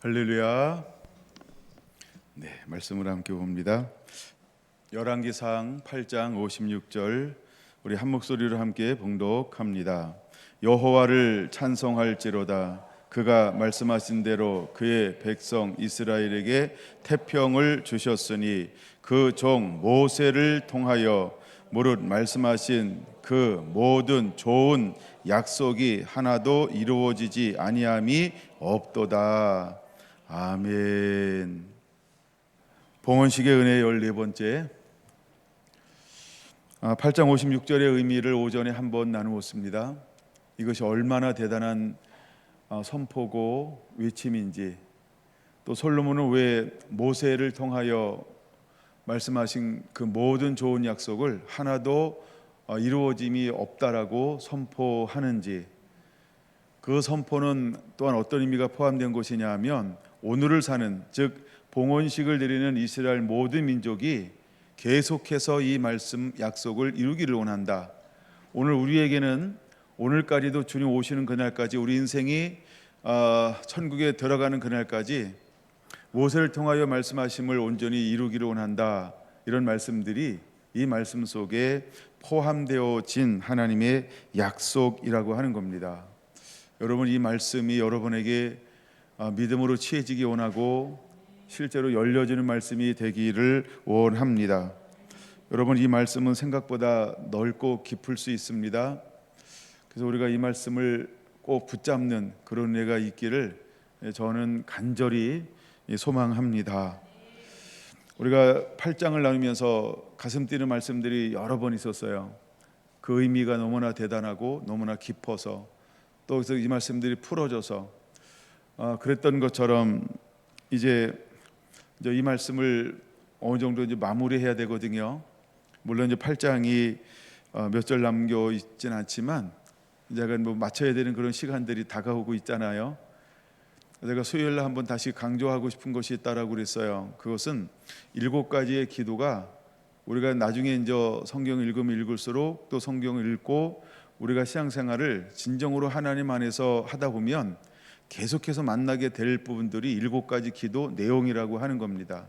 할렐루야. 네, 말씀을 함께 봅니다. 열왕기상 8장 56절 우리 한 목소리로 함께 봉독합니다. 여호와를 찬송할지로다. 그가 말씀하신 대로 그의 백성 이스라엘에게 태평을 주셨으니 그 종 모세를 통하여 무릇 말씀하신 그 모든 좋은 약속이 하나도 이루어지지 아니함이 없도다. 아멘. 봉헌식의 은혜 14번째 8장 56절의 의미를 오전에 한번 나누었습니다. 이것이 얼마나 대단한 선포고 외침인지, 또 솔로몬은 왜 모세를 통하여 말씀하신 그 모든 좋은 약속을 하나도 이루어짐이 없다라고 선포하는지, 그 선포는 또한 어떤 의미가 포함된 것이냐 하면 오늘을 사는, 즉 봉헌식을 드리는 이스라엘 모든 민족이 계속해서 이 말씀 약속을 이루기를 원한다. 오늘 우리에게는 오늘까지도 주님 오시는 그날까지, 우리 인생이 천국에 들어가는 그날까지 모세를 통하여 말씀하심을 온전히 이루기를 원한다. 이런 말씀들이 이 말씀 속에 포함되어진 하나님의 약속이라고 하는 겁니다. 여러분, 이 말씀이 여러분에게 믿음으로 취해지기 원하고 실제로 열려지는 말씀이 되기를 원합니다. 여러분, 이 말씀은 생각보다 넓고 깊을 수 있습니다. 그래서 우리가 이 말씀을 꼭 붙잡는 그런 은혜가 있기를 저는 간절히 소망합니다. 우리가 8장을 나누면서 가슴 뛰는 말씀들이 여러 번 있었어요. 그 의미가 너무나 대단하고 너무나 깊어서, 또 그래서 이 말씀들이 풀어져서 그랬던 것처럼 이제 이 말씀을 어느 정도 이제 마무리해야 되거든요. 물론 이제 8장이 몇 절 남겨 있지는 않지만 제가 뭐 맞춰야 되는 그런 시간들이 다가오고 있잖아요. 제가 수요일 날 한번 다시 강조하고 싶은 것이 있다라고 그랬어요. 그것은 7가지의 기도가 우리가 나중에 이제 성경을 읽으면 읽을수록, 또 성경을 읽고 우리가 신앙생활을 진정으로 하나님 안에서 하다 보면 계속해서 만나게 될 부분들이 7가지 기도 내용이라고 하는 겁니다.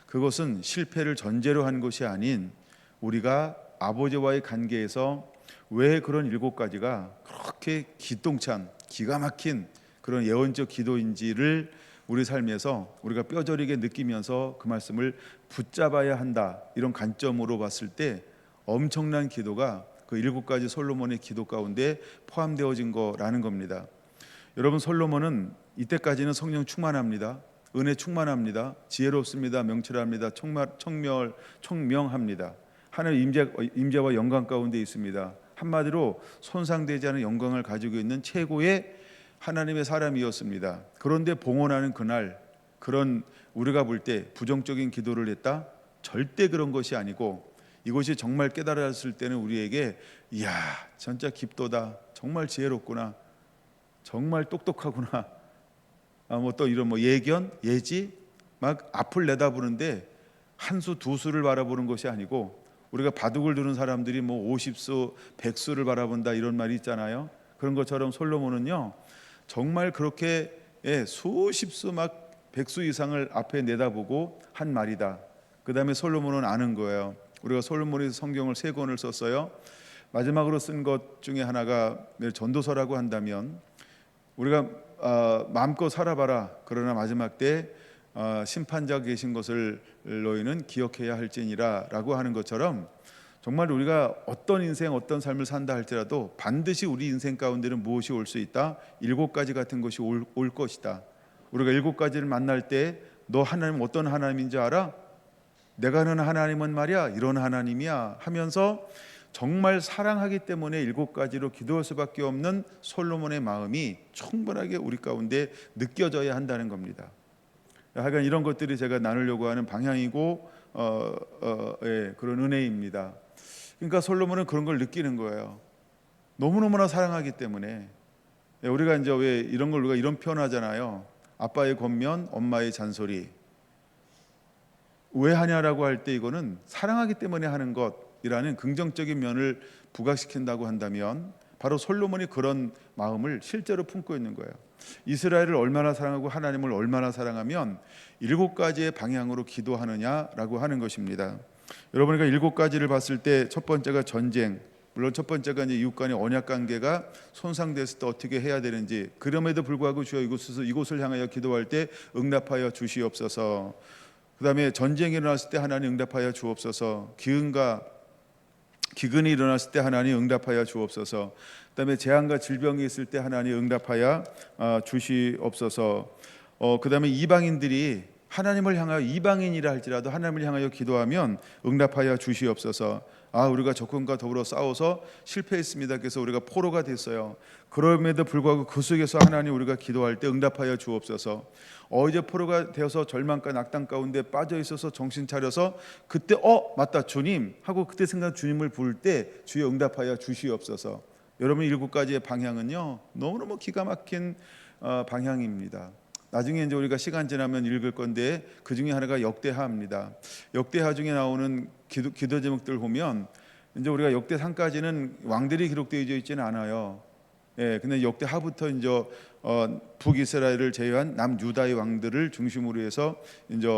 그것은 실패를 전제로 한 것이 아닌 우리가 아버지와의 관계에서 왜 그런 7가지가 그렇게 기똥찬 기가 막힌 그런 예언적 기도인지를 우리 삶에서 우리가 뼈저리게 느끼면서 그 말씀을 붙잡아야 한다, 이런 관점으로 봤을 때 엄청난 기도가 그 7가지 솔로몬의 기도 가운데 포함되어진 거라는 겁니다. 여러분, 솔로몬은 이때까지는 성령 충만합니다. 은혜 충만합니다. 지혜롭습니다. 명철합니다. 총명합니다. 하나님 임재와 영광 가운데 있습니다. 한마디로 손상되지 않은 영광을 가지고 있는 최고의 하나님의 사람이었습니다. 그런데 봉헌하는 그날, 그런 우리가 볼 때 부정적인 기도를 했다? 절대 그런 것이 아니고, 이것이 정말 깨달았을 때는 우리에게 이야, 진짜 깊도다, 정말 지혜롭구나, 정말 똑똑하구나, 또 이런 예견, 예지, 막 앞을 내다보는데 한 수 두 수를 바라보는 것이 아니고, 우리가 바둑을 두는 사람들이 50수, 100수를 바라본다, 이런 말이 있잖아요. 그런 것처럼 솔로몬은요, 정말 그렇게 수십 수, 막 100수 이상을 앞에 내다보고 한 말이다. 그 다음에 솔로몬은 아는 거예요. 우리가 솔로몬이 성경을 3권을 썼어요. 마지막으로 쓴 것 중에 하나가 전도서라고 한다면, 우리가 마음껏 살아봐라, 그러나 마지막 때 심판자 계신 것을 너희는 기억해야 할지니라 라고 하는 것처럼, 정말 우리가 어떤 인생, 어떤 삶을 산다 할지라도 반드시 우리 인생 가운데는 무엇이 올 수 있다? 7가지 같은 것이 올 것이다. 우리가 7가지를 만날 때 너 하나님 어떤 하나님인지 알아? 내가 아는 하나님은 말이야, 이런 하나님이야 하면서 정말 사랑하기 때문에 7가지로 기도할 수밖에 없는 솔로몬의 마음이 충분하게 우리 가운데 느껴져야 한다는 겁니다. 하여간 이런 것들이 제가 나누려고 하는 방향이고 그런 은혜입니다. 그러니까 솔로몬은 그런 걸 느끼는 거예요. 너무너무나 사랑하기 때문에. 우리가 이제 왜 이런 걸 우리가 이런 표현하잖아요. 아빠의 권면, 엄마의 잔소리. 왜 하냐라고 할 때 이거는 사랑하기 때문에 하는 것이라는 긍정적인 면을 부각시킨다고 한다면, 바로 솔로몬이 그런 마음을 실제로 품고 있는 거예요. 이스라엘을 얼마나 사랑하고 하나님을 얼마나 사랑하면 7가지의 방향으로 기도하느냐라고 하는 것입니다. 여러분, 그러니까 7가지를 봤을 때 첫 번째가 전쟁, 물론 첫 번째가 이제 이웃 간의 언약 관계가 손상됐을 때 어떻게 해야 되는지, 그럼에도 불구하고 주여 이곳을 향하여 기도할 때 응답하여 주시옵소서. 그 다음에 전쟁이 일어났을 때 하나님 응답하여 주옵소서. 기근이 일어났을 때 하나님 응답하여 주옵소서. 그 다음에 재앙과 질병이 있을 때 하나님 응답하여 주시옵소서. 그 다음에 이방인들이 하나님을 향하여, 이방인이라 할지라도 하나님을 향하여 기도하면 응답하여 주시옵소서. 우리가 적군과 더불어 싸워서 실패했습니다. 그래서 우리가 포로가 됐어요. 그럼에도 불구하고 그 속에서 하나님 우리가 기도할 때 응답하여 주옵소서. 이제 포로가 되어서 절망과 낙담 가운데 빠져 있어서 정신 차려서 그때 맞다 주님 하고 그때 생각 주님을 부를 때 주여 응답하여 주시옵소서. 여러분, 7가지의 방향은요 너무너무 기가 막힌 방향입니다. 나중에 이제 우리가 시간 지나면 읽을 건데 그 중에 하나가 역대하입니다. 역대하 중에 나오는 기도 제목들 보면 이제 우리가 역대상까지는 왕들이 기록되어 있지는 않아요. 근데 역대하부터 이제 북이스라엘을 제외한 남유다의 왕들을 중심으로 해서 이제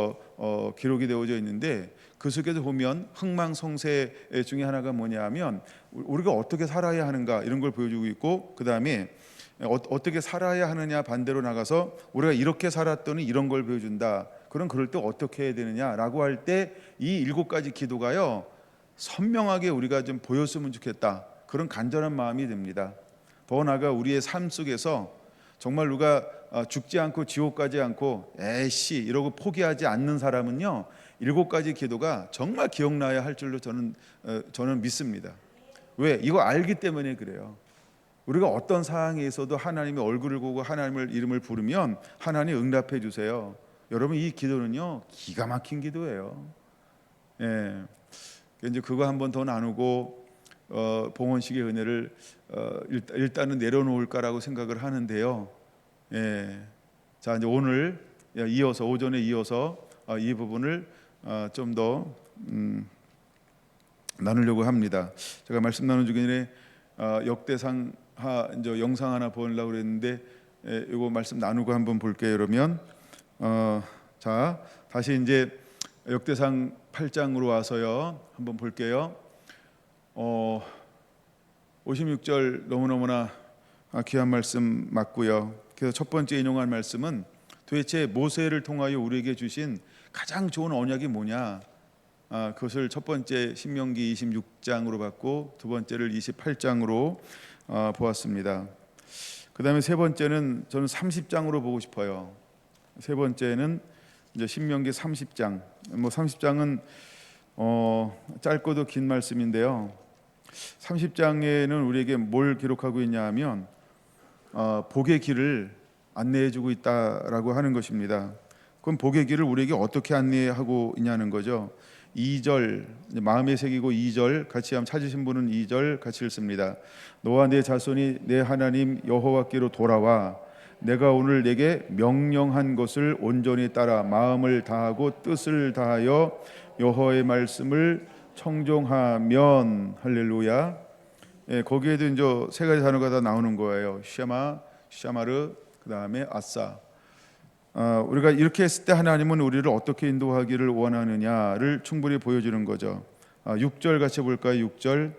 기록이 되어져 있는데, 그 속에서 보면 흥망성쇠 중에 하나가 뭐냐하면 우리가 어떻게 살아야 하는가 이런 걸 보여주고 있고, 그 다음에 어떻게 살아야 하느냐 반대로 나가서 우리가 이렇게 살았더니 이런 걸 보여준다. 그럴 때 어떻게 해야 되느냐라고 할 때 이 7가지 기도가요 선명하게 우리가 좀 보였으면 좋겠다, 그런 간절한 마음이 듭니다. 더 나아가 우리의 삶 속에서 정말 누가 죽지 않고 지옥 가지 않고 에이씨 이러고 포기하지 않는 사람은요 7가지 기도가 정말 기억나야 할 줄로 저는 믿습니다. 왜? 이거 알기 때문에 그래요. 우리가 어떤 상황에 있어도 하나님의 얼굴을 보고 하나님의 이름을 부르면 하나님 응답해 주세요. 여러분, 이 기도는요 기가 막힌 기도예요. 이제 그거 한번 더 나누고 봉헌식의 은혜를 일단은 내려놓을까라고 생각을 하는데요. 자, 이제 오늘 오전에 이어서 이 부분을 좀 더 나누려고 합니다. 제가 말씀 나누기 전에 역대상 이제 영상 하나 보려고 그랬는데 이거 말씀 나누고 한번 볼게요. 그러면 자, 다시 이제 역대상 8장으로 와서요 한번 볼게요. 56절 너무너무나 귀한 말씀 맞고요. 그래서 첫 번째 인용할 말씀은 도대체 모세를 통하여 우리에게 주신 가장 좋은 언약이 뭐냐, 그것을 첫 번째 신명기 26장으로 봤고 두 번째를 28장으로 보았습니다. 그 다음에 세 번째는 저는 30장으로 보고 싶어요. 세 번째는 이제 신명기 30장. 30장은 짧고도 긴 말씀인데요. 30장에는 우리에게 뭘 기록하고 있냐 하면 복의 길을 안내해주고 있다라고 하는 것입니다. 그럼 복의 길을 우리에게 어떻게 안내하고 있냐는 거죠. 2절 마음에 새기고 2절 같이 한번 찾으신 분은 2절 같이 읽습니다. 너와 내 자손이 내 하나님 여호와께로 돌아와 내가 오늘 내게 명령한 것을 온전히 따라 마음을 다하고 뜻을 다하여 여호와의 말씀을 청종하면. 할렐루야. 거기에도 이제 세 가지 단어가 다 나오는 거예요. 샤마, 샤마르, 그 다음에 아싸. 우리가 이렇게 했을 때 하나님은 우리를 어떻게 인도하기를 원하느냐를 충분히 보여주는 거죠. 6절 같이 볼까요? 6절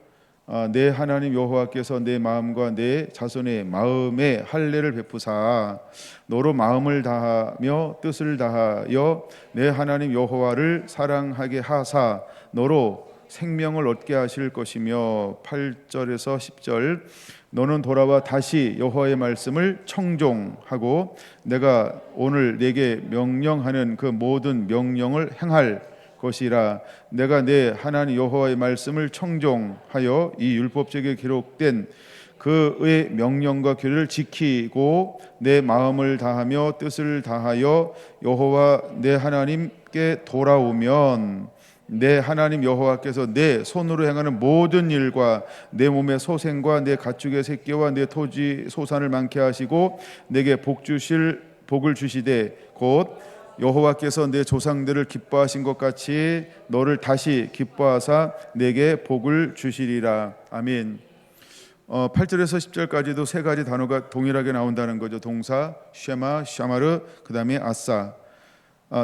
내 하나님 여호와께서 내 마음과 내 자손의 마음에 할례를 베푸사 너로 마음을 다하며 뜻을 다하여 내 하나님 여호와를 사랑하게 하사 너로 생명을 얻게 하실 것이며. 8절에서 10절 너는 돌아와 다시 여호와의 말씀을 청종하고 내가 오늘 내게 명령하는 그 모든 명령을 행할 것이라. 내가 내 하나님 여호와의 말씀을 청종하여 이 율법책에 기록된 그의 명령과 규례를 지키고 내 마음을 다하며 뜻을 다하여 여호와 내 하나님께 돌아오면 내 하나님 여호와께서 내 손으로 행하는 모든 일과 내 몸의 소생과 내 가축의 새끼와 내 토지 소산을 많게 하시고 내게 복을 주시되 곧 여호와께서 내 조상들을 기뻐하신 것 같이 너를 다시 기뻐하사 내게 복을 주시리라. 아멘. 8절에서 10절까지도 세 가지 단어가 동일하게 나온다는 거죠. 동사 쉐마, 샤마르, 그 다음에 아싸.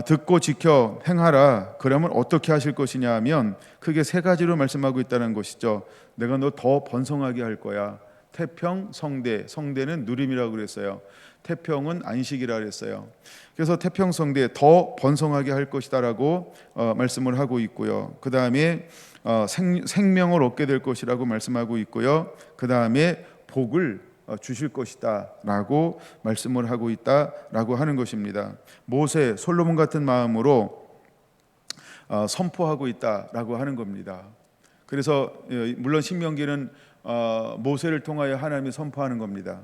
듣고 지켜 행하라. 그러면 어떻게 하실 것이냐 하면 크게 세 가지로 말씀하고 있다는 것이죠. 내가 너 더 번성하게 할 거야. 태평, 성대. 성대는 누림이라고 그랬어요. 태평은 안식이라 그랬어요. 그래서 태평, 성대 더 번성하게 할 것이다라고 말씀을 하고 있고요. 그 다음에 생명을 얻게 될 것이라고 말씀하고 있고요. 그 다음에 복을 주실 것이다라고 말씀을 하고 있다라고 하는 것입니다. 모세, 솔로몬 같은 마음으로 선포하고 있다라고 하는 겁니다. 그래서 물론 신명기는 모세를 통하여 하나님이 선포하는 겁니다.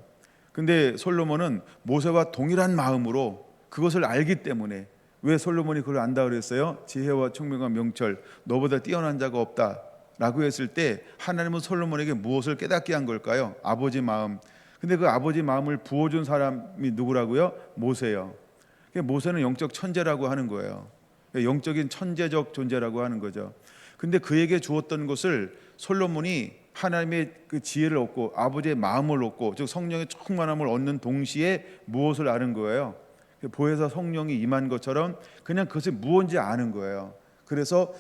근데 솔로몬은 모세와 동일한 마음으로 그것을 알기 때문에, 왜 솔로몬이 그걸 안다 그랬어요? 지혜와 총명과 명철, 너보다 뛰어난 자가 없다 라고 했을 때 하나님은 솔로몬에게 무엇을 깨닫게 한 걸까요? 아버지 마음. 근데 그 아버지 마음을 부어준 사람이 누구라고요? 모세예요. 모세는 영적 천재라고 하는 거예요. 영적인 천재적 존재라고 하는 거죠. 근데 그에게 주었던 것을 솔로몬이 하나님의 그 지혜를 얻고 아버지의 마음을 얻고, 즉 성령의 충만함을 얻는 동시에 무엇을 아는 거예요? 보혜사 성령이 임한 것처럼 그냥 그것이 무엇인지 아는 거예요. 그래서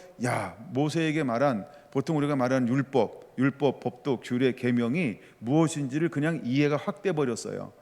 모세에게 말한, 보통 우리가 말하는 율법, 법도, 규례, 계명이 무엇인지를 그냥 이해가 확 돼 버렸어요.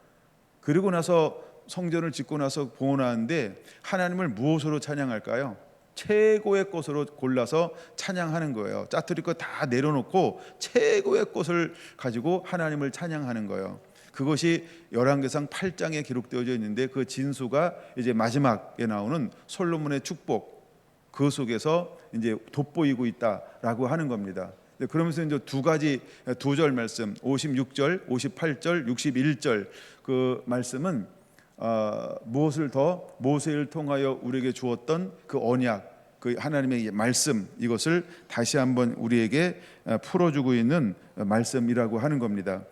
그리고 나서 성전을 짓고 나서 봉헌하는데 하나님을 무엇으로 찬양할까요? 최고의 것으로 골라서 찬양하는 거예요. 짜투리 거 다 내려놓고 최고의 것을 가지고 하나님을 찬양하는 거예요. 그것이 열왕기상 8장에 기록되어져 있는데 그 진수가 이제 마지막에 나오는 솔로몬의 축복, 그 속에서 이제 돋보이고 있다라고 하는 겁니다. 그러면서 이제 두 절 말씀, 56절, 58절, 61절 그 말씀은 무엇을 더 모세를 통하여 우리에게 주었던 그 언약, 그 하나님의 말씀, 이것을 다시 한번 우리에게 풀어주고 있는 말씀이라고 하는 겁니다.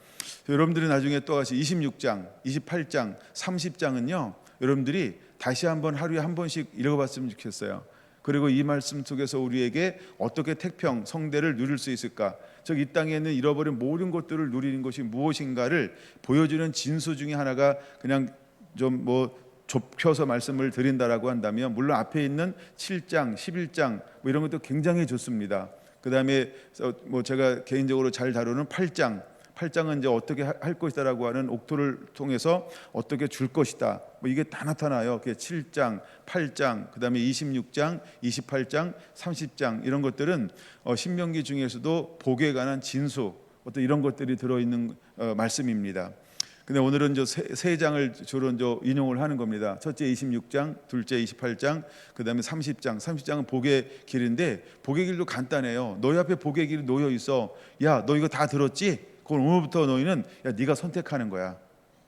여러분들이 나중에 또 다시 26장, 28장, 30장은요 여러분들이 다시 한번 하루에 한 번씩 읽어봤으면 좋겠어요. 그리고 이 말씀 속에서 우리에게 어떻게 태평, 성대를 누릴 수 있을까, 즉 이 땅에 있는 잃어버린 모든 것들을 누리는 것이 무엇인가를 보여주는 진수 중에 하나가, 그냥 좀 좁혀서 말씀을 드린다라고 한다면 물론 앞에 있는 7장, 11장 이런 것도 굉장히 좋습니다. 그 다음에 제가 개인적으로 잘 다루는 8장은 이제 어떻게 할 것이다라고 하는 옥토를 통해서 어떻게 줄 것이다, 이게 다 나타나요. 7장, 8장, 그 다음에 26장, 28장, 30장 이런 것들은 신명기 중에서도 복에 관한 진수, 어떤 이런 것들이 들어있는 말씀입니다. 근데 오늘은 세 장을 주로 인용을 하는 겁니다. 첫째 26장, 둘째 28장, 그 다음에 30장은 복의 길인데, 복의 길도 간단해요. 너희 앞에 복의 길이 놓여 있어. 너 이거 다 들었지? 그걸 오늘부터 너희는 네가 선택하는 거야.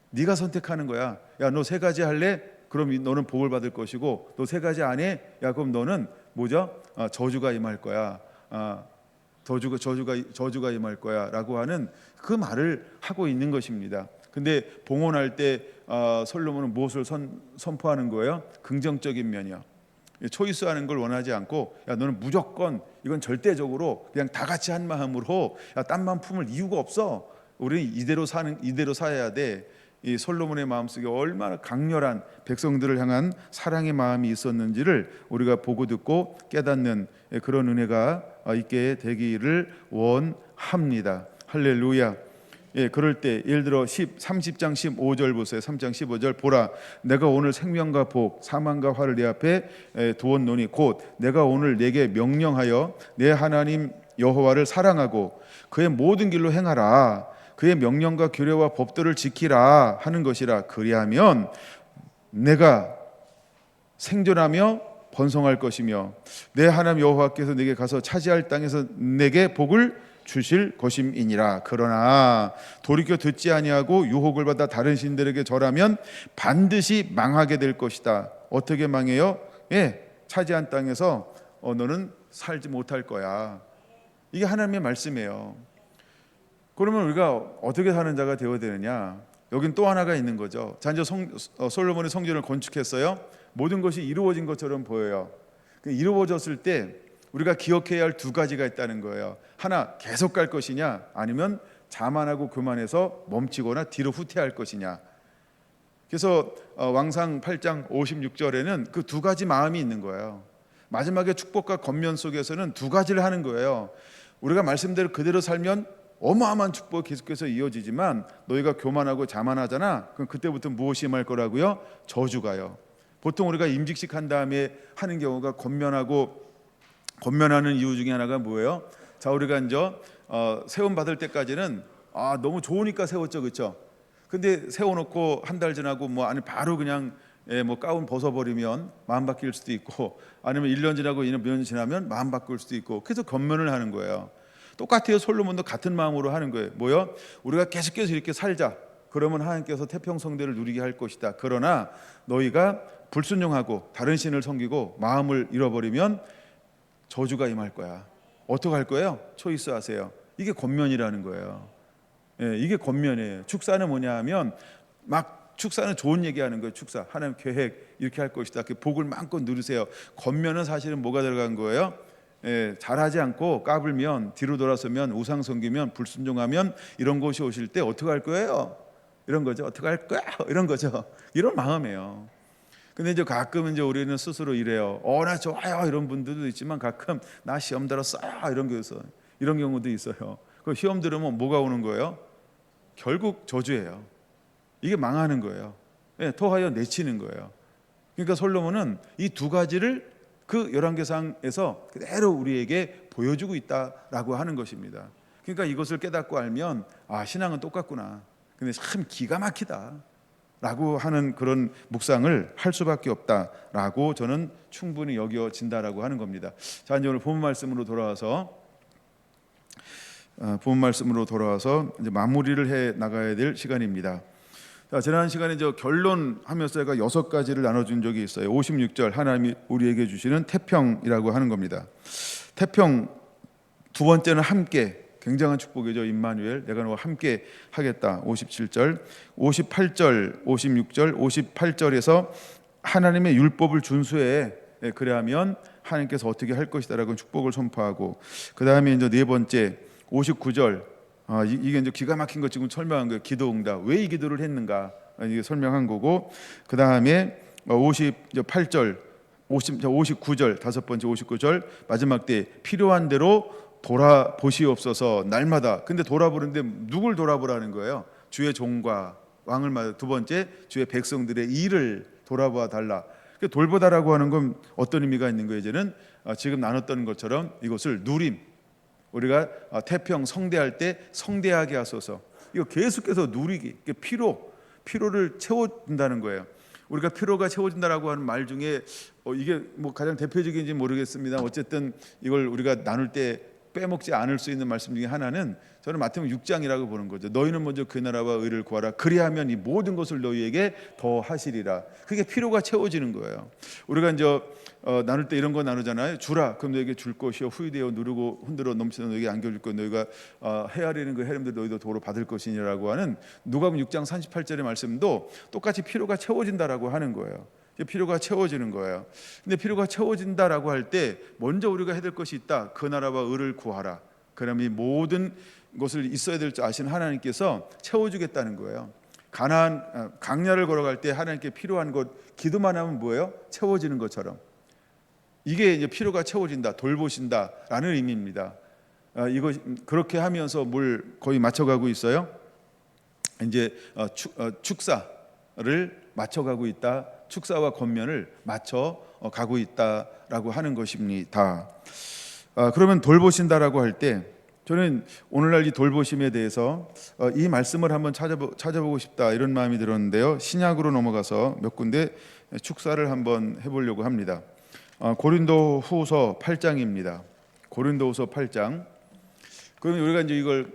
네가 선택하는 거야. 너 세 가지 할래? 그럼 너는 복을 받을 것이고, 너 세 가지 안 해? 그럼 너는 뭐죠? 저주가 임할 거야. 저주가 임할 거야라고 하는 그 말을 하고 있는 것입니다. 근데 봉헌할 때 솔로몬은 무엇을 선포하는 거예요? 긍정적인 면이요. 초이스하는 걸 원하지 않고, 너는 무조건, 이건 절대적으로 그냥 다 같이 한 마음으로 딴만 품을 이유가 없어. 우리는 이대로 살아야 돼. 이 솔로몬의 마음속에 얼마나 강렬한 백성들을 향한 사랑의 마음이 있었는지를 우리가 보고 듣고 깨닫는 그런 은혜가 있게 되기를 원합니다. 할렐루야. 그럴 때 예를 들어 30장 15절 보세요. 3장 15절, 보라 내가 오늘 생명과 복, 사망과 화를 내 앞에 두었노니 곧 내가 오늘 네게 명령하여 내 하나님 여호와를 사랑하고 그의 모든 길로 행하라. 그의 명령과 규례와 법도를 지키라 하는 것이라. 그리하면 내가 생존하며 번성할 것이며 내 하나님 여호와께서 네게 가서 차지할 땅에서 네게 복을 주실 것임이니라. 그러나 돌이켜 듣지 아니하고 유혹을 받아 다른 신들에게 절하면 반드시 망하게 될 것이다. 어떻게 망해요? 차지한 땅에서 너는 살지 못할 거야. 이게 하나님의 말씀이에요. 그러면 우리가 어떻게 사는 자가 되어야 되느냐? 여긴 또 하나가 있는 거죠. 자, 이제 솔로몬이 성전을 건축했어요. 모든 것이 이루어진 것처럼 보여요. 이루어졌을 때 우리가 기억해야 할 두 가지가 있다는 거예요. 하나, 계속 갈 것이냐, 아니면 자만하고 교만해서 멈추거나 뒤로 후퇴할 것이냐. 그래서 왕상 8장 56절에는 그 두 가지 마음이 있는 거예요. 마지막에 축복과 권면 속에서는 두 가지를 하는 거예요. 우리가 말씀대로 그대로 살면 어마어마한 축복이 계속해서 이어지지만 너희가 교만하고 자만하잖아. 그럼 그때부터 무엇이 임할 거라고요? 저주가요. 보통 우리가 임직식 한 다음에 하는 경우가 권면하는 이유 중에 하나가 뭐예요? 자, 우리가 이제 세움 받을 때까지는 너무 좋으니까 세웠죠, 그렇죠? 근데 세워놓고 한 달 지나고 아니 바로 그냥 가운 벗어버리면 마음 바뀔 수도 있고, 아니면 1년 지나고 2년 지나면 마음 바꿀 수도 있고, 그래서 권면을 하는 거예요. 똑같아요. 솔로몬도 같은 마음으로 하는 거예요. 뭐요? 우리가 계속해서 이렇게 살자. 그러면 하나님께서 태평성대를 누리게 할 것이다. 그러나 너희가 불순종하고 다른 신을 섬기고 마음을 잃어버리면 저주가 임할 거야. 어떻게 할 거예요? 초이스하세요. 이게 권면이라는 거예요. 이게 권면이에요. 축사는 뭐냐 하면 축사는 좋은 얘기하는 거예요. 축사, 하나님 계획 이렇게 할 것이다. 그 복을 마음껏 누리세요. 권면은 사실은 뭐가 들어간 거예요? 잘하지 않고 까불면, 뒤로 돌아서면, 우상 섬기면, 불순종하면 이런 것이 오실 때 어떻게 할 거예요? 이런 거죠. 어떻게 할 거야? 이런 거죠. 이런 마음이에요. 근데 이제 가끔 이제 우리는 스스로 이래요. 나 좋아요 이런 분들도 있지만, 가끔 나 시험 들었어요 이런 경우도 있어요. 그 시험 들으면 뭐가 오는 거예요? 결국 저주예요. 이게 망하는 거예요. 토하여 내치는 거예요. 그러니까 솔로몬은 이 두 가지를 그 열왕기상에서 그대로 우리에게 보여주고 있다라고 하는 것입니다. 그러니까 이것을 깨닫고 알면 신앙은 똑같구나. 근데 참 기가 막히다라고 하는 그런 묵상을 할 수밖에 없다라고 저는 충분히 여겨진다라고 하는 겁니다. 자, 이제 오늘 본문 말씀으로 돌아와서 이제 마무리를 해 나가야 될 시간입니다. 자, 지난 시간에 결론하면서 제가 6가지를 나눠준 적이 있어요. 56절 하나님이 우리에게 주시는 태평이라고 하는 겁니다. 태평, 두 번째는 함께, 굉장한 축복이죠. 임마누엘, 내가 너와 함께 하겠다. 57절, 58절, 56절, 58절에서 하나님의 율법을 준수해. 그래야면 하나님께서 어떻게 할 것이다라고 축복을 선포하고, 그 다음에 이제 네 번째 59절, 이게 이제 기가 막힌 거 지금 설명한 거예요. 기도응답, 왜 이 기도를 했는가 이게 설명한 거고, 그 다음에 58절, 59절, 다섯 번째 59절 마지막 때 필요한 대로 돌아보시옵소서 날마다. 근데 돌아보는데 누굴 돌아보라는 거예요? 주의 종과 왕을 맞아. 두 번째 주의 백성들의 일을 돌아봐 달라. 돌보다라고 하는 건 어떤 의미가 있는 거예요? 이제는 지금 나눴던 것처럼 이것을 누림, 우리가 태평 성대할 때 성대하게 하소서. 이거 계속해서 누리기, 피로를 채워준다는 거예요. 우리가 피로가 채워진다라고 하는 말 중에 이게 가장 대표적인지 모르겠습니다. 어쨌든 이걸 우리가 나눌 때 빼먹지 않을 수 있는 말씀 중에 하나는 저는 마태복음 6장이라고 보는 거죠. 너희는 먼저 그 나라와 의를 구하라. 그리하면 이 모든 것을 너희에게 더 하시리라. 그게 피로가 채워지는 거예요. 우리가 이제 나눌 때 이런 거 나누잖아요. 주라, 그럼 너에게 줄 것이요 후히되어 누르고 흔들어 넘치는 너에게 안겨줄 것, 너희가 헤아리는 그 헤름들 너희도 도로 받을 것이니라고 하는 누가복음 6장 38절의 말씀도 똑같이 피로가 채워진다라고 하는 거예요. 피로가 채워지는 거예요. 근데 피로가 채워진다라고 할 때 먼저 우리가 해야 될 것이 있다. 그 나라와 의를 구하라. 그럼 이 모든 것을 있어야 될 줄 아시는 하나님께서 채워주겠다는 거예요. 강야를 걸어갈 때 하나님께 필요한 것 기도만 하면 뭐예요? 채워지는 것처럼. 이게 이제 피로가 채워진다, 돌보신다라는 의미입니다. 이거 그렇게 하면서 뭘 거의 맞춰가고 있어요. 이제 축사를 맞춰가고 있다. 축사와 권면을 맞춰 가고 있다라고 하는 것입니다. 그러면 돌보신다라고 할 때 저는 오늘날 이 돌보심에 대해서 이 말씀을 한번 찾아보고 싶다 이런 마음이 들었는데요. 신약으로 넘어가서 몇 군데 축사를 한번 해보려고 합니다. 고린도후서 8장입니다. 고린도후서 8장. 그럼 우리가 이제 이걸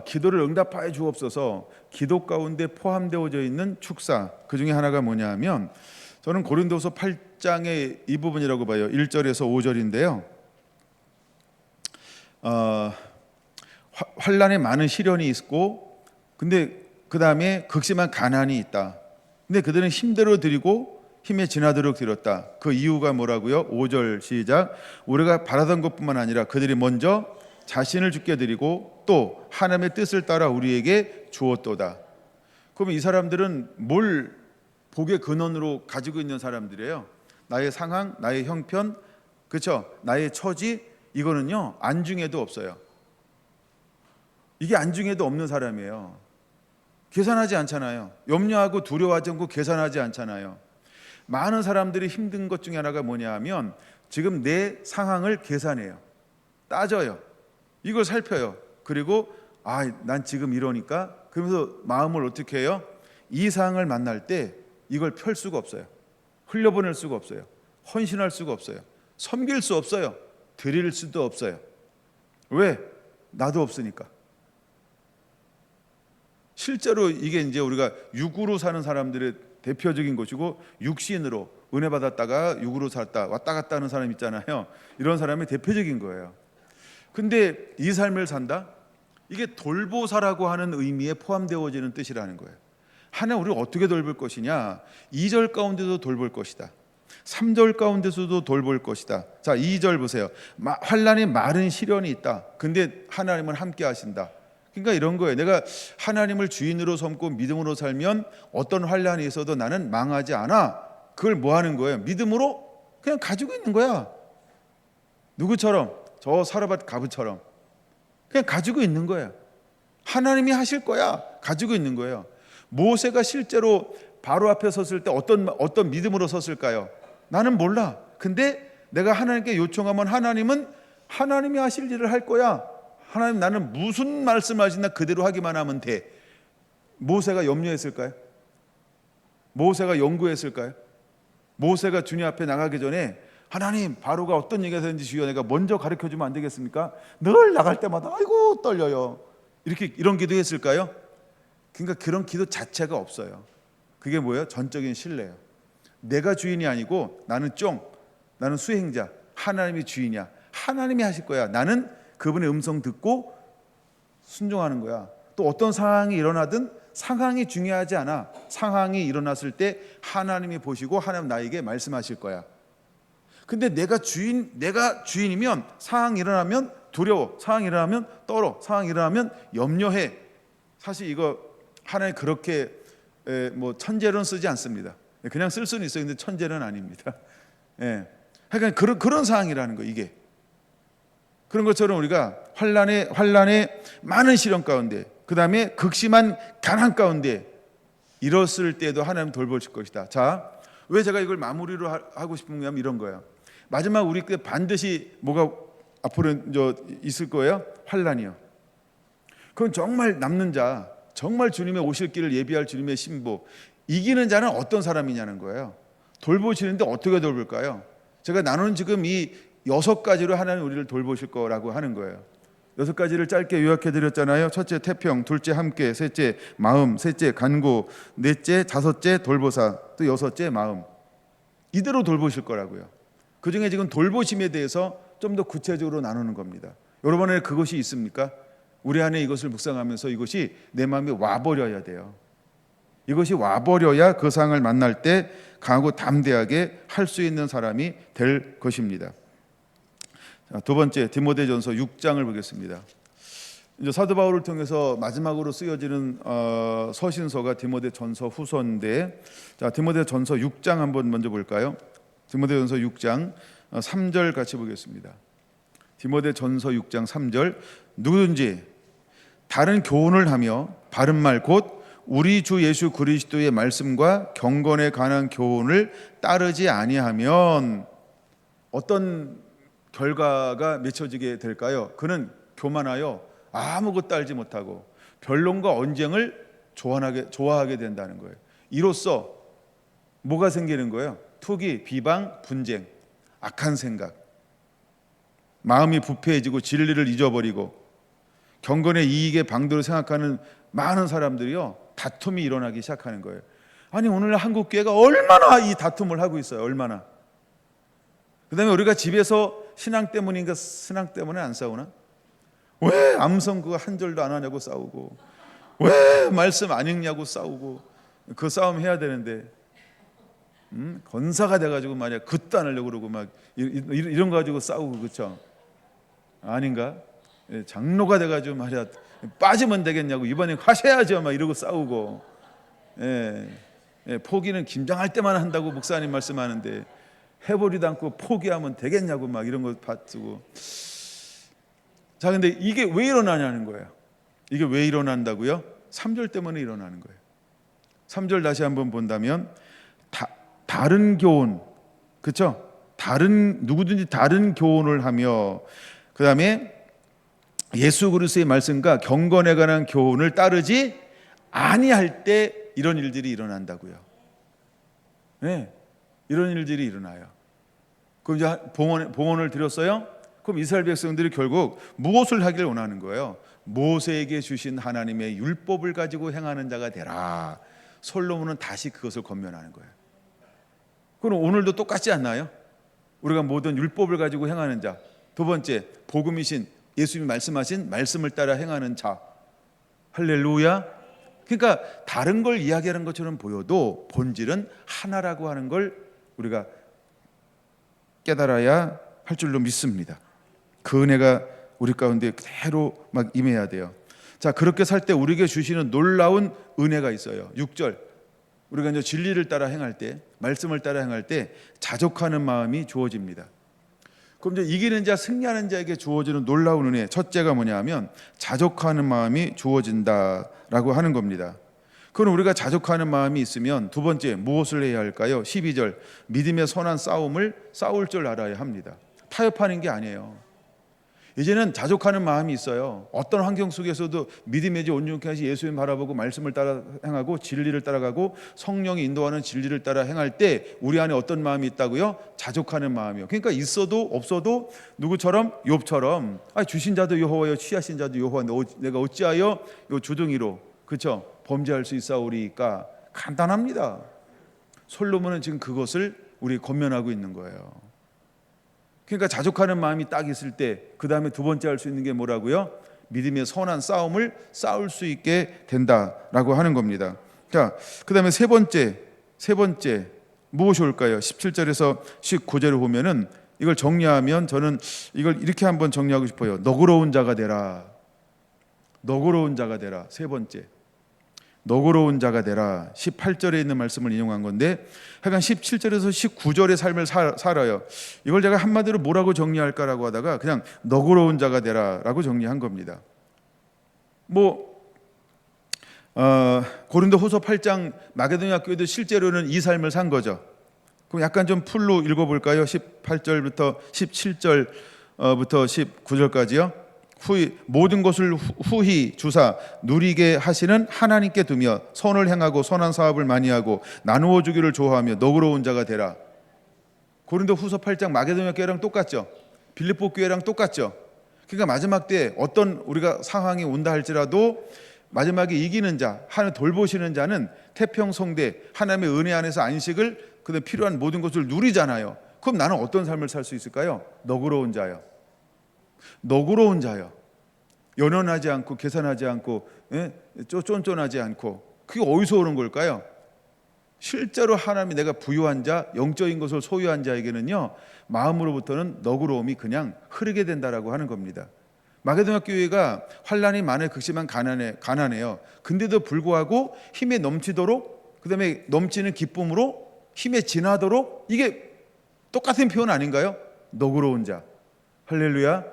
기도를 응답하여 주옵소서, 기도 가운데 포함되어져 있는 축사 그 중에 하나가 뭐냐하면 저는 고린도서 8장의 이 부분이라고 봐요. 1절에서 5절인데요. 환난에 많은 시련이 있고, 근데 그 다음에 극심한 가난이 있다. 근데 그들은 힘대로 드리고 힘에 지나도록 드렸다. 그 이유가 뭐라고요? 5절 시작. 우리가 바라던 것뿐만 아니라 그들이 먼저 자신을 주께 드리고 또 하나님의 뜻을 따라 우리에게 주었도다. 그러면 이 사람들은 뭘 복의 근원으로 가지고 있는 사람들이에요? 나의 상황, 나의 형편, 그렇죠? 나의 처지, 이거는요 안중에도 없어요. 이게 안중에도 없는 사람이에요. 계산하지 않잖아요. 염려하고 두려워하지 않고 계산하지 않잖아요. 많은 사람들이 힘든 것 중에 하나가 뭐냐 하면 지금 내 상황을 계산해요. 따져요. 이걸 살펴요. 그리고 난 지금 이러니까, 그러면서 마음을 어떻게 해요? 이 상황을 만날 때 이걸 펼 수가 없어요. 흘려보낼 수가 없어요. 헌신할 수가 없어요. 섬길 수 없어요. 드릴 수도 없어요. 왜? 나도 없으니까. 실제로 이게 이제 우리가 육으로 사는 사람들의 대표적인 것이고, 육신으로 은혜 받았다가 육으로 살다 왔다 갔다 하는 사람 있잖아요. 이런 사람이 대표적인 거예요. 근데 이 삶을 산다? 이게 돌보사라고 하는 의미에 포함되어지는 뜻이라는 거예요. 하나님 우리를 어떻게 돌볼 것이냐? 2절 가운데도 돌볼 것이다. 3절 가운데서도 돌볼 것이다. 자, 2절 보세요. 환난이 많은 시련이 있다. 근데 하나님은 함께 하신다. 그러니까 이런 거예요. 내가 하나님을 주인으로 삼고 믿음으로 살면 어떤 환난이 있어도 나는 망하지 않아. 그걸 뭐 하는 거예요? 믿음으로 그냥 가지고 있는 거야. 누구처럼? 저 사르밧 가브처럼 그냥 가지고 있는 거예요. 하나님이 하실 거야. 가지고 있는 거예요. 모세가 실제로 바로 앞에 섰을 때 어떤 믿음으로 섰을까요? 나는 몰라. 근데 내가 하나님께 요청하면 하나님은 하나님이 하실 일을 할 거야. 하나님, 나는 무슨 말씀하시나 그대로 하기만 하면 돼. 모세가 염려했을까요? 모세가 연구했을까요? 모세가 주님 앞에 나가기 전에 하나님, 바로가 어떤 얘기가 되는지 주여 내가 먼저 가르쳐주면 안 되겠습니까? 늘 나갈 때마다 아이고 떨려요. 이런 기도했을까요? 그러니까 그런 기도 자체가 없어요. 그게 뭐예요? 전적인 신뢰예요. 내가 주인이 아니고 나는 나는 수행자. 하나님이 주인이야. 하나님이 하실 거야. 나는 그분의 음성 듣고 순종하는 거야. 또 어떤 상황이 일어나든 상황이 중요하지 않아. 상황이 일어났을 때 하나님이 보시고 하나님 나에게 말씀하실 거야. 근데 내가 주인이면 상황이 일어나면 두려워. 상황이 일어나면 떨어. 상황이 일어나면 염려해. 사실 이거 하나님 그렇게 뭐 천재로는 쓰지 않습니다. 그냥 쓸 수는 있어요. 근데 천재는 아닙니다. 그러니까 그런 상황이라는 거 이게. 그런 것처럼 우리가 환난의 많은 시련 가운데, 그 다음에 극심한 가난 가운데 이뤘을 때도 하나님 돌보실 것이다. 자, 왜 제가 이걸 마무리로 하고 싶은 게 이런 거예요. 마지막 우리 때 반드시 뭐가 앞으로 있을 거예요? 환난이요. 그건 정말 남는 자, 정말 주님의 오실 길을 예비할 주님의 신부, 이기는 자는 어떤 사람이냐는 거예요. 돌보시는데 어떻게 돌볼까요? 제가 나누는 지금 이 6가지로 하나님 우리를 돌보실 거라고 하는 거예요. 6가지를 짧게 요약해 드렸잖아요. 첫째 태평, 둘째 함께, 셋째 마음, 셋째 간구, 넷째 다섯째 돌보사, 또 여섯째 마음. 이대로 돌보실 거라고요. 그중에 지금 돌보심에 대해서 좀 더 구체적으로 나누는 겁니다. 여러분 안에 그것이 있습니까? 우리 안에 이것을 묵상하면서 이것이 내 마음에 와버려야 돼요. 이것이 와버려야 그 상황을 만날 때 강하고 담대하게 할 수 있는 사람이 될 것입니다. 자, 두 번째 디모데전서 6장을 보겠습니다. 이제 사도 바울을 통해서 마지막으로 쓰여지는 서신서가 디모데전서 후서인데, 자, 디모데전서 6장 한번 먼저 볼까요? 디모데전서 6장 3절 같이 보겠습니다. 디모데전서 6장 3절, 누구든지 다른 교훈을 하며 바른 말 곧 우리 주 예수 그리스도의 말씀과 경건에 관한 교훈을 따르지 아니하면 어떤 결과가 맺혀지게 될까요? 그는 교만하여 아무것도 알지 못하고 변론과 언쟁을 좋아하게 된다는 거예요. 이로써 뭐가 생기는 거예요? 투기, 비방, 분쟁, 악한 생각, 마음이 부패해지고 진리를 잊어버리고 경건의 이익의 방도를 생각하는 많은 사람들이요, 다툼이 일어나기 시작하는 거예요. 아니, 오늘 한국 교회가 얼마나 이 다툼을 하고 있어요. 얼마나. 그 다음에 우리가 집에서 신앙 때문인가 신앙 때문에 안 싸우나? 왜 암송 그거 한 절도 안 하냐고 싸우고, 왜 말씀 안 읽냐고 싸우고, 그 싸움 해야 되는데 권사가 돼가지고 말이야 긋도 안 하려고 그러고 막 이런 거 가지고 싸우고, 그렇죠? 아닌가? 장로가 돼가지고 말이야 빠지면 되겠냐고 이번엔 하셔야죠 막 이러고 싸우고, 포기는 김장할 때만 한다고 목사님 말씀하는데 해버리도 않고 포기하면 되겠냐고 막 이런 거 받고. 자, 근데 이게 왜 일어나냐는 거예요. 이게 왜 일어난다고요? 3절 때문에 일어나는 거예요. 3절 다시 한번 본다면 다른 교훈, 그렇죠? 누구든지 다른 교훈을 하며, 그 다음에 예수 그리스도의 말씀과 경건에 관한 교훈을 따르지 아니할 때 이런 일들이 일어난다고요. 네, 이런 일들이 일어나요. 그럼 이제 봉헌을 드렸어요? 그럼 이스라엘 백성들이 결국 무엇을 하기를 원하는 거예요? 모세에게 주신 하나님의 율법을 가지고 행하는 자가 되라. 솔로몬은 다시 그것을 권면하는 거예요. 그럼 오늘도 똑같지 않나요? 우리가 모든 율법을 가지고 행하는 자. 두 번째, 복음이신 예수님이 말씀하신 말씀을 따라 행하는 자. 할렐루야. 그러니까 다른 걸 이야기하는 것처럼 보여도 본질은 하나라고 하는 걸 우리가 깨달아야 할 줄로 믿습니다. 그 은혜가 우리 가운데 그대로 막 임해야 돼요. 자, 그렇게 살 때 우리에게 주시는 놀라운 은혜가 있어요. 6절, 우리가 이제 진리를 따라 행할 때, 말씀을 따라 행할 때 자족하는 마음이 주어집니다. 그럼 이제 이기는 자, 승리하는 자에게 주어지는 놀라운 은혜, 첫째가 뭐냐면 자족하는 마음이 주어진다라고 하는 겁니다. 그럼 우리가 자족하는 마음이 있으면 두 번째 무엇을 해야 할까요? 12절, 믿음의 선한 싸움을 싸울 줄 알아야 합니다. 타협하는 게 아니에요. 이제는 자족하는 마음이 있어요. 어떤 환경 속에서도 믿음의 지 온전케 하시 예수님 바라보고 말씀을 따라 행하고 진리를 따라가고 성령이 인도하는 진리를 따라 행할 때 우리 안에 어떤 마음이 있다고요? 자족하는 마음이요. 그러니까 있어도 없어도 누구처럼? 욥처럼 주신 자도 여호와여 취하신 자도 여호와, 내가 어찌하여 요 주둥이로, 그렇죠? 범죄할 수 있사오리까. 간단합니다. 솔로몬은 지금 그것을 우리 권면하고 있는 거예요. 그러니까 자족하는 마음이 딱 있을 때 그 다음에 두 번째 할 수 있는 게 뭐라고요? 믿음의 선한 싸움을 싸울 수 있게 된다라고 하는 겁니다. 자, 그 다음에 세 번째 무엇이 올까요? 17절에서 19절을 보면은 이걸 정리하면 저는 이걸 이렇게 한번 정리하고 싶어요. 너그러운 자가 되라. 너그러운 자가 되라. 세 번째, 너그러운 자가 되라. 18절에 있는 말씀을 인용한 건데 하여간 17절에서 19절의 삶을 살아요. 이걸 제가 한마디로 뭐라고 정리할까라고 하다가 그냥 너그러운 자가 되라라고 정리한 겁니다. 고린도후서 8장 마게도냐 교회도 실제로는 이 삶을 산 거죠. 그럼 약간 좀 풀로 읽어볼까요? 18절부터 17절부터 19절까지요. 모든 것을 후히 주사 누리게 하시는 하나님께 두며 선을 행하고 선한 사업을 많이 하고 나누어 주기를 좋아하며 너그러운 자가 되라. 고린도후서 8장 마게도냐 교회랑 똑같죠. 빌립보 교회랑 똑같죠. 그러니까 마지막 때 어떤 우리가 상황이 온다 할지라도 마지막에 이기는 자, 하나님 돌보시는 자는 태평성대 하나님의 은혜 안에서 안식을 그다음에 필요한 모든 것을 누리잖아요. 그럼 나는 어떤 삶을 살 수 있을까요? 너그러운 자요. 너그러운 자요. 연연하지 않고 계산하지 않고 쫀쫀하지 않고. 그게 어디서 오는 걸까요? 실제로 하나님이 내가 부유한 자, 영적인 것을 소유한 자에게는요 마음으로부터는 너그러움이 그냥 흐르게 된다라고 하는 겁니다. 마게도냐 교회가 환난이 많이 극심한 가난해요. 근데도 불구하고 힘에 넘치도록, 그 다음에 넘치는 기쁨으로 힘에 지나도록, 이게 똑같은 표현 아닌가요? 너그러운 자. 할렐루야.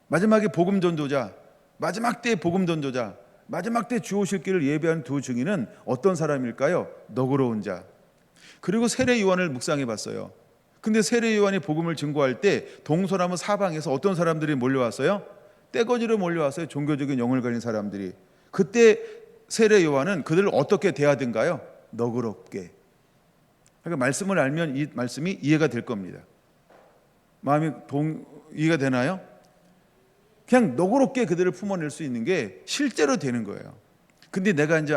마지막에 복음 전도자, 마지막 때의 복음 전도자, 마지막 때 주 오실 길을 예배한 두 증인은 어떤 사람일까요? 너그러운 자. 그리고 세례 요한을 묵상해 봤어요. 근데 세례 요한이 복음을 증거할 때 동서남북 사방에서 어떤 사람들이 몰려왔어요? 떼거지로 몰려왔어요. 종교적인 영을 가진 사람들이. 그때 세례 요한은 그들을 어떻게 대하든가요? 너그럽게. 그러니까 말씀을 알면 이 말씀이 이해가 될 겁니다. 마음이 이해가 되나요? 그냥 너그럽게 그들을 품어낼 수 있는 게 실제로 되는 거예요. 근데 내가 이제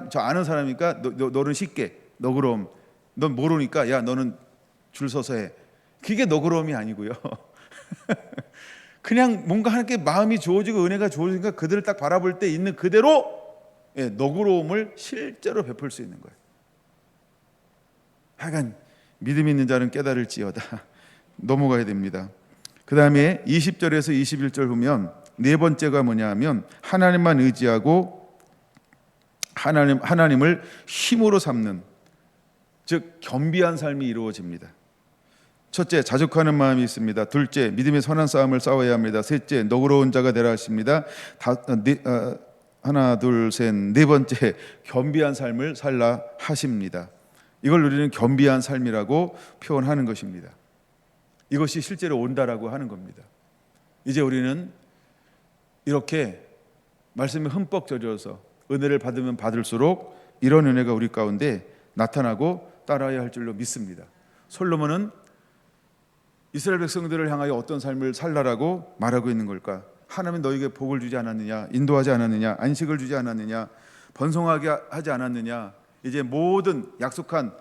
저 아는 사람이니까 너는 쉽게 너그러움. 넌 모르니까 야 너는 줄 서서 해. 그게 너그러움이 아니고요. 그냥 뭔가 하나님께 마음이 주어지고 은혜가 주어지니까 그들을 딱 바라볼 때 있는 그대로 너그러움을 실제로 베풀 수 있는 거예요. 하여간 믿음 있는 자는 깨달을지어다. 넘어가야 됩니다. 그 다음에 20절에서 21절 보면 네 번째가 뭐냐 하면 하나님만 의지하고 하나님을 힘으로 삼는, 즉 겸비한 삶이 이루어집니다. 첫째, 자족하는 마음이 있습니다. 둘째, 믿음의 선한 싸움을 싸워야 합니다. 셋째, 너그러운 자가 되라 하십니다. 하나, 둘, 셋, 네 번째, 겸비한 삶을 살라 하십니다. 이걸 우리는 겸비한 삶이라고 표현하는 것입니다. 이것이 실제로 온다라고 하는 겁니다. 이제 우리는 이렇게 말씀에 흠뻑 젖어서 은혜를 받으면 받을수록 이런 은혜가 우리 가운데 나타나고 따라야 할 줄로 믿습니다. 솔로몬은 이스라엘 백성들을 향하여 어떤 삶을 살라라고 말하고 있는 걸까? 하나님은 너에게 복을 주지 않았느냐? 인도하지 않았느냐? 안식을 주지 않았느냐? 번성하게 하지 않았느냐? 이제 모든 약속한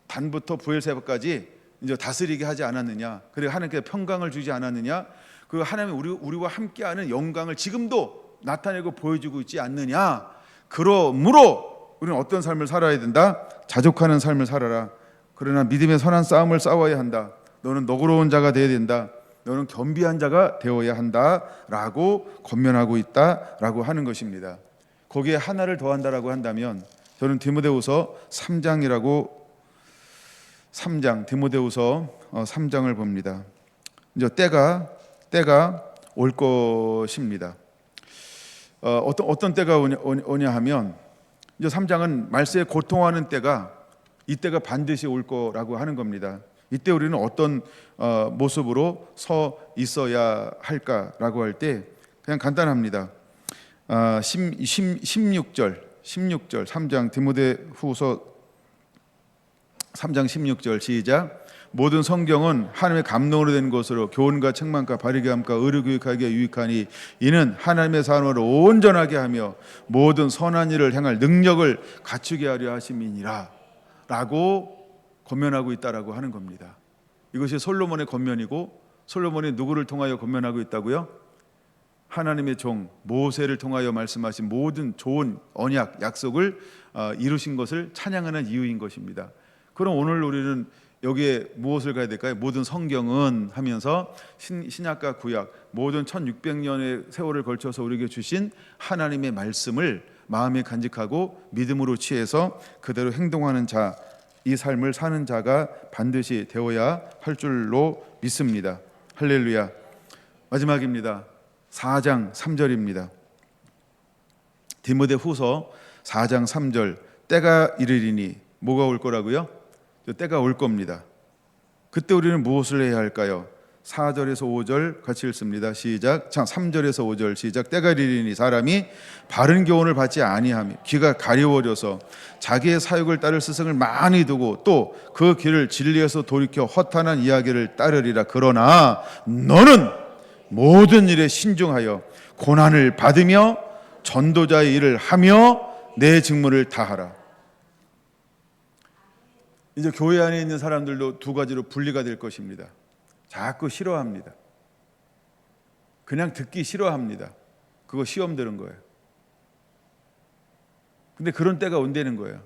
단부터 부엘세바까지 이제 다스리게 하지 않았느냐? 그리고 하나님께 평강을 주지 않았느냐? 그 하나님이 우리와 함께하는 영광을 지금도 나타내고 보여주고 있지 않느냐? 그러므로 우리는 어떤 삶을 살아야 된다? 자족하는 삶을 살아라. 그러나 믿음의 선한 싸움을 싸워야 한다. 너는 너그러운 자가 되어야 된다. 너는 겸비한 자가 되어야 한다라고 권면하고 있다라고 하는 것입니다. 거기에 하나를 더한다라고 한다면 저는 디모데후서 3장 디모데후서 3장을 봅니다. 이제 때가 올 것입니다. 어떤 때가 오냐 하면 이제 3장은 말세에 고통하는 때가, 이때가 반드시 올 거라고 하는 겁니다. 이때 우리는 어떤 모습으로 서 있어야 할까라고 할 때 그냥 간단합니다. 16절 3장 디모데후서 3장 16절 시작. 모든 성경은 하나님의 감동으로 된 것으로 교훈과 책망과 바르게 함과 의를 교육하기에 유익하니 이는 하나님의 사람을 온전하게 하며 모든 선한 일을 행할 능력을 갖추게 하려 하심이니라 라고 권면하고 있다라고 하는 겁니다. 이것이 솔로몬의 권면이고, 솔로몬이 누구를 통하여 권면하고 있다고요? 하나님의 종 모세를 통하여 말씀하신 모든 좋은 언약, 약속을 이루신 것을 찬양하는 이유인 것입니다. 그럼 오늘 우리는 여기에 무엇을 가야 될까요? 모든 성경은 하면서 신약과 구약 모든 1600년의 세월을 걸쳐서 우리에게 주신 하나님의 말씀을 마음에 간직하고 믿음으로 취해서 그대로 행동하는 자, 이 삶을 사는 자가 반드시 되어야 할 줄로 믿습니다. 할렐루야. 마지막입니다. 4장 3절입니다. 디모데후서 4장 3절. 때가 이르리니 뭐가 올 거라고요? 때가 올 겁니다. 그때 우리는 무엇을 해야 할까요? 4절에서 5절 같이 읽습니다. 시작. 3절에서 5절 시작. 때가 이르리니 사람이 바른 교훈을 받지 아니하며 귀가 가려워져서 자기의 사욕을 따를 스승을 많이 두고 또 그 길을 진리에서 돌이켜 허탄한 이야기를 따르리라. 그러나 너는 모든 일에 신중하여 고난을 받으며 전도자의 일을 하며 내 직무를 다하라. 이제 교회 안에 있는 사람들도 두 가지로 분리가 될 것입니다. 자꾸 싫어합니다. 그냥 듣기 싫어합니다. 그거 시험 드는 거예요. 근데 그런 때가 온다는 거예요.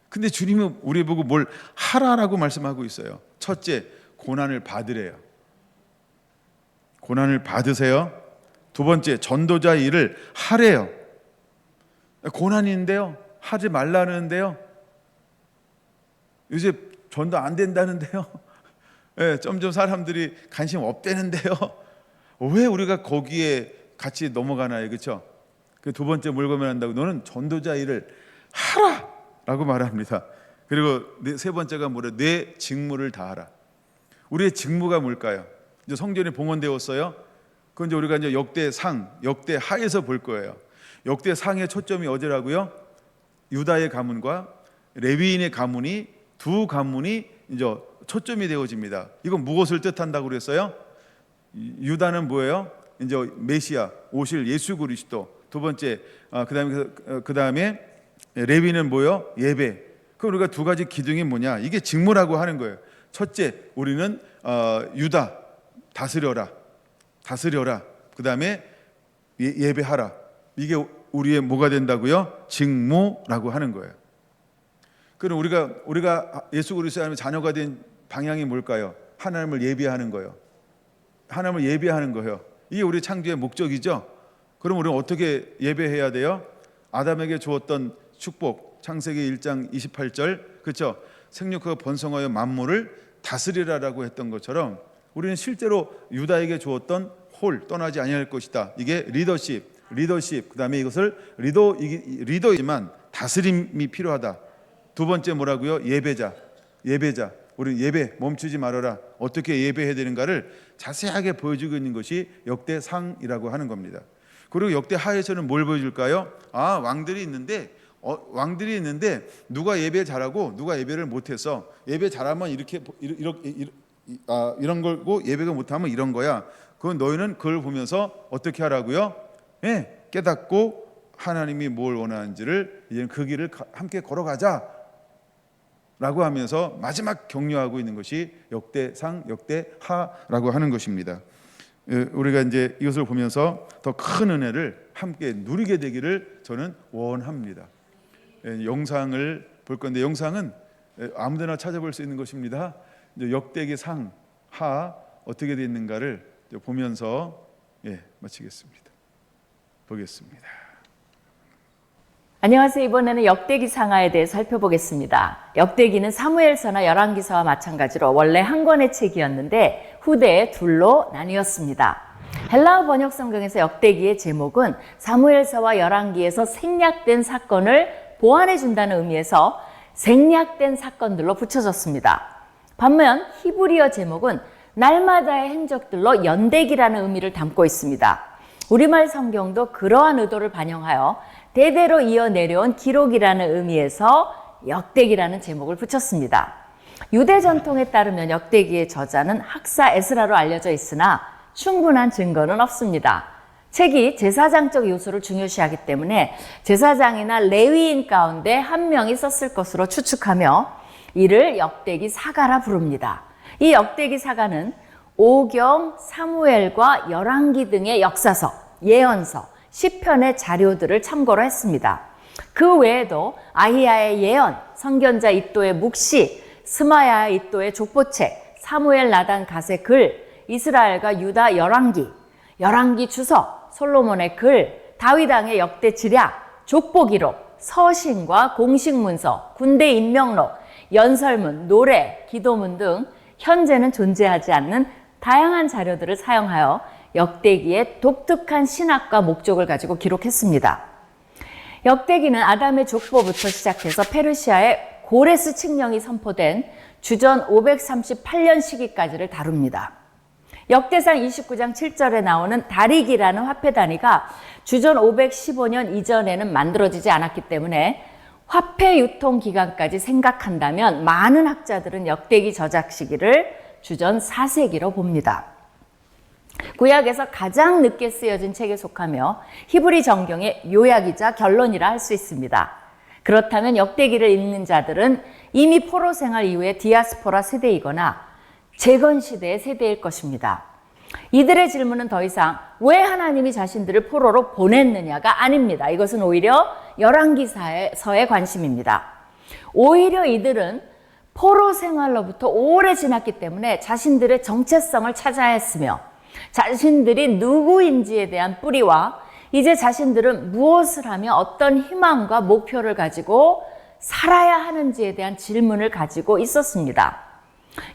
근데 주님은 우리 보고 뭘 하라라고 말씀하고 있어요. 첫째, 고난을 받으래요. 고난을 받으세요. 두 번째, 전도자의 일을 하래요. 고난인데요, 하지 말라는데요, 요새 전도 안 된다는데요, 네, 점점 사람들이 관심 없대는데요, 왜 우리가 거기에 같이 넘어가나요? 그렇죠? 그 두 번째 뭘 고민한다고? 너는 전도자 일을 하라라고 말합니다. 그리고 세 번째가 뭐래? 내 직무를 다하라. 우리의 직무가 뭘까요? 이제 성전이 봉헌되었어요. 그건 이제 우리가 이제 역대하에서 볼 거예요. 역대상의 초점이 어디라고요? 유다의 가문과 레위인의 가문이, 두 가문이 이제 초점이 되어집니다. 이건 무엇을 뜻한다고 그랬어요? 유다는 뭐예요? 이제 메시아 오실 예수 그리스도. 두 번째, 그다음에 레위는 뭐요? 예배. 그럼 우리가 두 가지 기둥이 뭐냐? 이게 직무라고 하는 거예요. 첫째, 우리는 유다 다스려라. 그다음에 예배하라. 이게 우리의 뭐가 된다고요? 직무라고 하는 거예요. 그럼 우리가 예수 그리스도의 자녀가 된 방향이 뭘까요? 하나님을 예배하는 거예요. 하나님을 예배하는 거예요. 이게 우리 창조의 목적이죠. 그럼 우리는 어떻게 예배해야 돼요? 아담에게 주었던 축복, 창세기 1장 28절, 그렇죠? 생육하고 번성하여 만물을 다스리라라고 했던 것처럼 우리는 실제로 유다에게 주었던 홀, 떠나지 아니할 것이다. 이게 리더십. 그다음에 이것을 리더이지만 다스림이 필요하다. 두 번째 뭐라고요? 예배자. 우리 예배 멈추지 말아라. 어떻게 예배해야 되는가를 자세하게 보여주고 있는 것이 역대상이라고 하는 겁니다. 그리고 역대하에서는 뭘 보여줄까요? 왕들이 있는데 누가 예배 잘하고 누가 예배를 못해서, 예배 잘하면 이런 거고 예배가 못하면 이런 거야. 그건 너희는 그걸 보면서 어떻게 하라고요? 깨닫고 하나님이 뭘 원하는지를 이제 그 길을 함께 걸어가자 라고 하면서 마지막 격려하고 있는 것이 역대상, 역대하라고 하는 것입니다. 우리가 이제 이것을 보면서 더 큰 은혜를 함께 누리게 되기를 저는 원합니다. 영상을 볼 건데, 영상은 아무데나 찾아볼 수 있는 것입니다. 역대기 상, 하 어떻게 되어 있는가를 보면서 마치겠습니다. 보겠습니다. 안녕하세요. 이번에는 역대기 상하에 대해 살펴보겠습니다. 역대기는 사무엘서나 열왕기서와 마찬가지로 원래 한 권의 책이었는데 후대에 둘로 나뉘었습니다. 헬라어 번역 성경에서 역대기의 제목은 사무엘서와 열왕기에서 생략된 사건을 보완해 준다는 의미에서 생략된 사건들로 붙여졌습니다. 반면 히브리어 제목은 날마다의 행적들로 연대기라는 의미를 담고 있습니다. 우리말 성경도 그러한 의도를 반영하여 대대로 이어 내려온 기록이라는 의미에서 역대기라는 제목을 붙였습니다. 유대 전통에 따르면 역대기의 저자는 학사 에스라로 알려져 있으나 충분한 증거는 없습니다. 책이 제사장적 요소를 중요시하기 때문에 제사장이나 레위인 가운데 한 명이 썼을 것으로 추측하며 이를 역대기 사가라 부릅니다. 이 역대기 사가는 오경, 사무엘과 열왕기 등의 역사서, 예언서, 시편의 자료들을 참고로 했습니다. 그 외에도 아히야의 예언, 선견자 이도의 묵시, 스마야 이도의 족보책, 사무엘 나단 갓의 글, 이스라엘과 유다 열왕기, 열왕기 주서, 솔로몬의 글, 다윗 왕의 역대 지략, 족보기록, 서신과 공식문서, 군대 임명록, 연설문, 노래, 기도문 등 현재는 존재하지 않는 다양한 자료들을 사용하여 역대기의 독특한 신학과 목적을 가지고 기록했습니다. 역대기는 아담의 족보부터 시작해서 페르시아의 고레스 칙령이 선포된 주전 538년 시기까지를 다룹니다. 역대상 29장 7절에 나오는 다리기라는 화폐 단위가 주전 515년 이전에는 만들어지지 않았기 때문에 화폐 유통 기간까지 생각한다면 많은 학자들은 역대기 저작 시기를 주전 4세기로 봅니다. 구약에서 가장 늦게 쓰여진 책에 속하며 히브리 정경의 요약이자 결론이라 할 수 있습니다. 그렇다면 역대기를 읽는 자들은 이미 포로 생활 이후의 디아스포라 세대이거나 재건 시대의 세대일 것입니다. 이들의 질문은 더 이상 왜 하나님이 자신들을 포로로 보냈느냐가 아닙니다. 이것은 오히려 열왕기서의 관심입니다. 오히려 이들은 포로 생활로부터 오래 지났기 때문에 자신들의 정체성을 찾아야 했으며 자신들이 누구인지에 대한 뿌리와 이제 자신들은 무엇을 하며 어떤 희망과 목표를 가지고 살아야 하는지에 대한 질문을 가지고 있었습니다.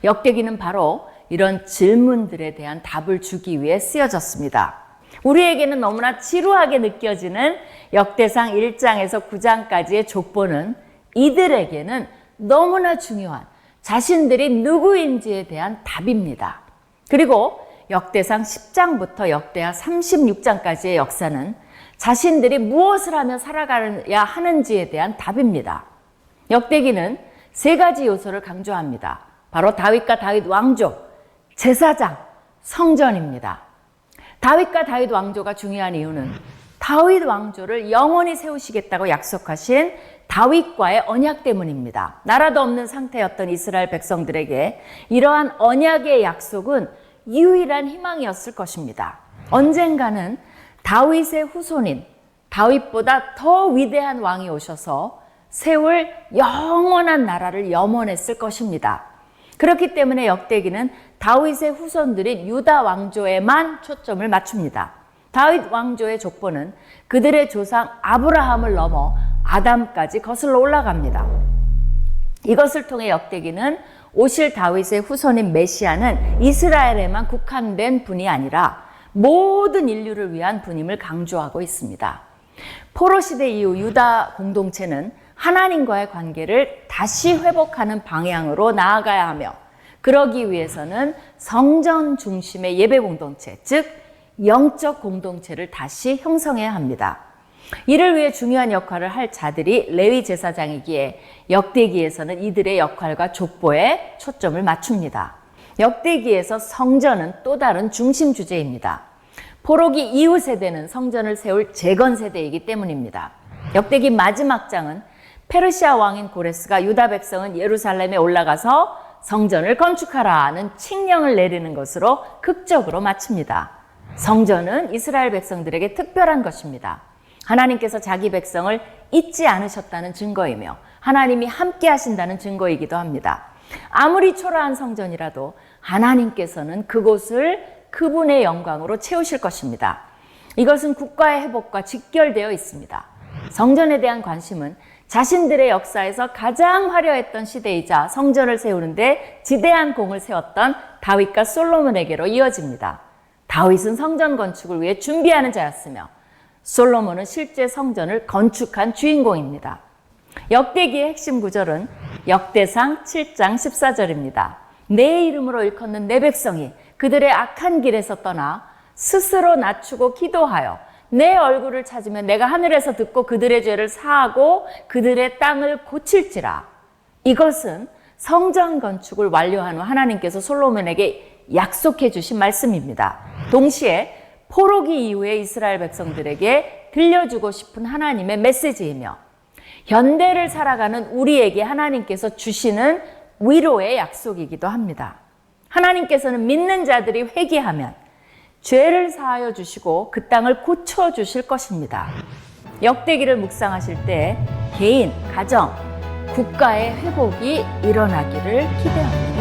역대기는 바로 이런 질문들에 대한 답을 주기 위해 쓰여졌습니다. 우리에게는 너무나 지루하게 느껴지는 역대상 1장에서 9장까지의 족보는 이들에게는 너무나 중요한 자신들이 누구인지에 대한 답입니다. 그리고 역대상 10장부터 역대하 36장까지의 역사는 자신들이 무엇을 하며 살아가야 하는지에 대한 답입니다. 역대기는 세 가지 요소를 강조합니다. 바로 다윗과 다윗 왕조, 제사장, 성전입니다. 다윗과 다윗 왕조가 중요한 이유는 다윗 왕조를 영원히 세우시겠다고 약속하신 다윗과의 언약 때문입니다. 나라도 없는 상태였던 이스라엘 백성들에게 이러한 언약의 약속은 유일한 희망이었을 것입니다. 언젠가는 다윗의 후손인 다윗보다 더 위대한 왕이 오셔서 세울 영원한 나라를 염원했을 것입니다. 그렇기 때문에 역대기는 다윗의 후손들인 유다 왕조에만 초점을 맞춥니다. 다윗 왕조의 족보는 그들의 조상 아브라함을 넘어 아담까지 거슬러 올라갑니다. 이것을 통해 역대기는 오실 다윗의 후손인 메시아는 이스라엘에만 국한된 분이 아니라 모든 인류를 위한 분임을 강조하고 있습니다. 포로 시대 이후 유다 공동체는 하나님과의 관계를 다시 회복하는 방향으로 나아가야 하며, 그러기 위해서는 성전 중심의 예배 공동체, 즉 영적 공동체를 다시 형성해야 합니다. 이를 위해 중요한 역할을 할 자들이 레위 제사장이기에 역대기에서는 이들의 역할과 족보에 초점을 맞춥니다. 역대기에서 성전은 또 다른 중심 주제입니다. 포로기 이후 세대는 성전을 세울 재건 세대이기 때문입니다. 역대기 마지막 장은 페르시아 왕인 고레스가 유다 백성은 예루살렘에 올라가서 성전을 건축하라는 칙령을 내리는 것으로 극적으로 마칩니다. 성전은 이스라엘 백성들에게 특별한 것입니다. 하나님께서 자기 백성을 잊지 않으셨다는 증거이며 하나님이 함께 하신다는 증거이기도 합니다. 아무리 초라한 성전이라도 하나님께서는 그곳을 그분의 영광으로 채우실 것입니다. 이것은 국가의 회복과 직결되어 있습니다. 성전에 대한 관심은 자신들의 역사에서 가장 화려했던 시대이자 성전을 세우는데 지대한 공을 세웠던 다윗과 솔로몬에게로 이어집니다. 다윗은 성전 건축을 위해 준비하는 자였으며 솔로몬은 실제 성전을 건축한 주인공입니다. 역대기의 핵심 구절은 역대상 7장 14절입니다. 내 이름으로 일컫는 내 백성이 그들의 악한 길에서 떠나 스스로 낮추고 기도하여 내 얼굴을 찾으면 내가 하늘에서 듣고 그들의 죄를 사하고 그들의 땅을 고칠지라. 이것은 성전 건축을 완료한 후 하나님께서 솔로몬에게 약속해 주신 말씀입니다. 동시에 포로기 이후에 이스라엘 백성들에게 들려주고 싶은 하나님의 메시지이며 현대를 살아가는 우리에게 하나님께서 주시는 위로의 약속이기도 합니다. 하나님께서는 믿는 자들이 회개하면 죄를 사하여 주시고 그 땅을 고쳐 주실 것입니다. 역대기를 묵상하실 때 개인, 가정, 국가의 회복이 일어나기를 기대합니다.